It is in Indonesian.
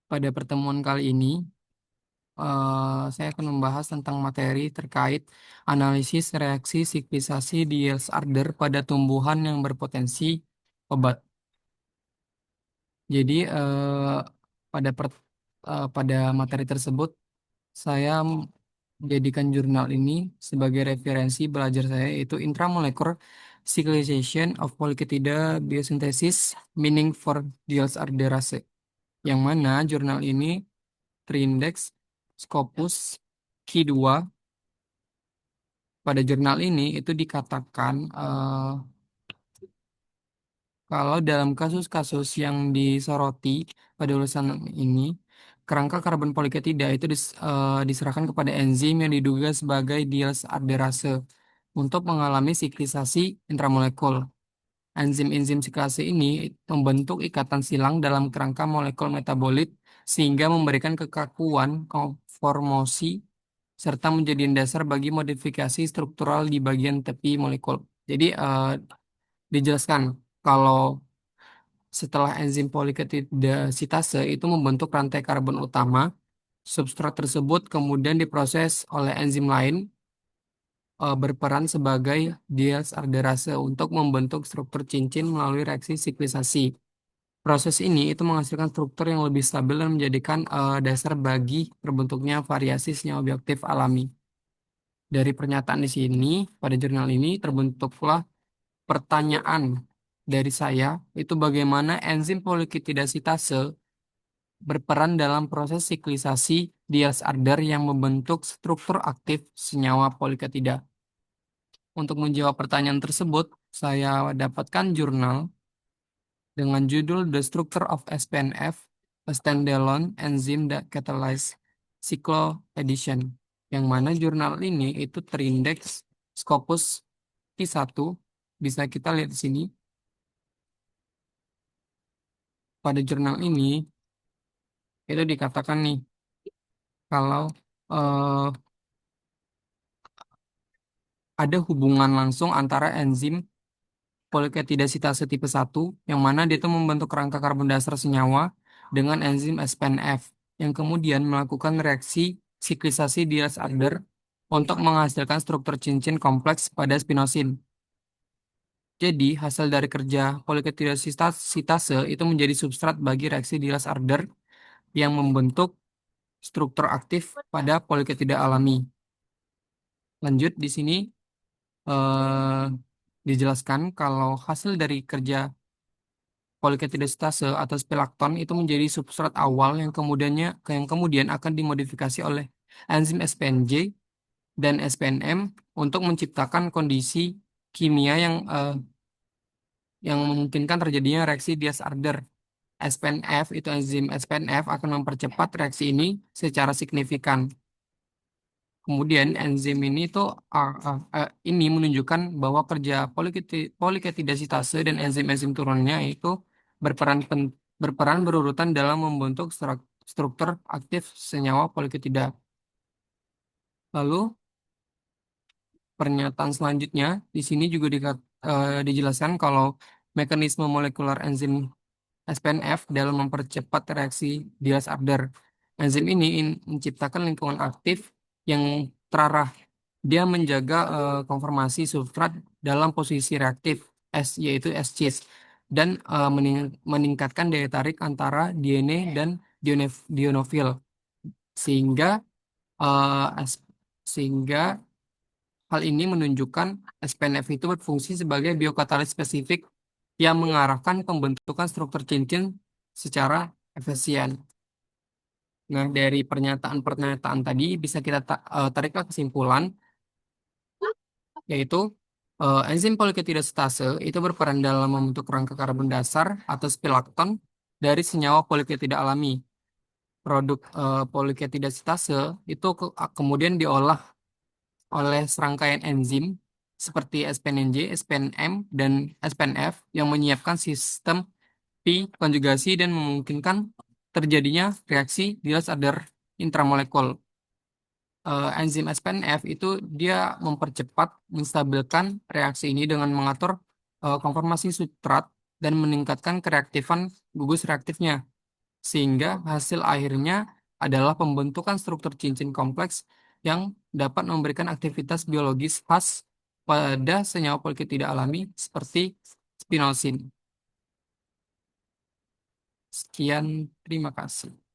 Pada pertemuan kali ini, saya akan membahas tentang materi terkait analisis reaksi siklisasi di yield order pada tumbuhan yang berpotensi obat. Jadi, pada pada materi tersebut, saya menjadikan jurnal ini sebagai referensi belajar saya, yaitu Intramolecular Cyclization of Polychaetida Biosynthesis Meaning for Yield Orderase, yang mana jurnal ini terindeks Scopus Q2. Pada jurnal ini itu dikatakan kalau dalam kasus-kasus yang disoroti pada ulasan ini, kerangka karbon poliketida itu diserahkan kepada enzim yang diduga sebagai dialdehydrase untuk mengalami siklisasi intramolekul. Enzim-enzim siklase ini membentuk ikatan silang dalam kerangka molekul metabolit sehingga memberikan kekakuan konformasi serta menjadi dasar bagi modifikasi struktural di bagian tepi molekul. Jadi, dijelaskan kalau setelah enzim poliketidasitase itu membentuk rantai karbon utama, substrat tersebut kemudian diproses oleh enzim lain berperan sebagai dialdehydrase untuk membentuk struktur cincin melalui reaksi siklisasi. Proses ini itu menghasilkan struktur yang lebih stabil dan menjadikan dasar bagi terbentuknya variasi senyawa bioaktif alami. Dari pernyataan di sini, pada jurnal ini terbentuklah pertanyaan dari saya, itu bagaimana enzim poliketidasitase berperan dalam proses siklisasi dialdehydrase yang membentuk struktur aktif senyawa poliketida. Untuk menjawab pertanyaan tersebut, saya dapatkan jurnal dengan judul The Structure of SPNF, a Standalone Enzyme that Catalyze Cycloaddition, yang mana jurnal ini itu terindeks Scopus Q1. Bisa kita lihat di sini. Pada jurnal ini itu dikatakan nih kalau eh, ada hubungan langsung antara enzim poliketidasitase tipe 1 yang mana dia itu membentuk rangka karbon dasar senyawa dengan enzim SPNF yang kemudian melakukan reaksi siklisasi dialdehydrase untuk menghasilkan struktur cincin kompleks pada spinosin. Jadi, hasil dari kerja poliketidasitase itu menjadi substrat bagi reaksi dialdehydrase yang membentuk struktur aktif pada poliketida alami. Lanjut di sini eh, dijelaskan kalau hasil dari kerja poliketidastase atau spilakton itu menjadi substrat awal yang kemudian akan dimodifikasi oleh enzim SPNJ dan SPNM untuk menciptakan kondisi kimia yang memungkinkan terjadinya reaksi Diaz-Arder. SPNF itu enzim SPNF akan mempercepat reaksi ini secara signifikan. Kemudian enzim ini menunjukkan bahwa kerja poliketidasitase dan enzim-enzim turunannya itu berperan berurutan dalam membentuk struktur aktif senyawa poliketida. Lalu pernyataan selanjutnya di sini juga dijelaskan kalau mekanisme molekular enzim SPNF dalam mempercepat reaksi Diaz-Arder. Enzim ini menciptakan lingkungan aktif yang terarah. Dia menjaga konformasi substrat dalam posisi reaktif yaitu S-cis, dan meningkatkan daya tarik antara DNA dan dionofil sehingga eh, S- sehingga hal ini menunjukkan SPNF itu berfungsi sebagai biokatalis spesifik yang mengarahkan pembentukan struktur cincin secara efisien. Nah, dari pernyataan-pernyataan tadi bisa kita tariklah kesimpulan, yaitu enzim poliketidastase itu berperan dalam membentuk rangka karbon dasar atau spilakton dari senyawa poliketida alami. Produk poliketidastase itu kemudian diolah oleh serangkaian enzim seperti SPNJ, SPNM, dan SPNF yang menyiapkan sistem P konjugasi dan memungkinkan terjadinya reaksi Diels-Alder intramolekul. Enzim SPNF itu dia mempercepat, menstabilkan reaksi ini dengan mengatur konformasi substrat dan meningkatkan kereaktifan gugus reaktifnya. sehingga hasil akhirnya adalah pembentukan struktur cincin kompleks yang dapat memberikan aktivitas biologis khas pada senyawa poliket tidak alami seperti spinosin. Sekian, terima kasih.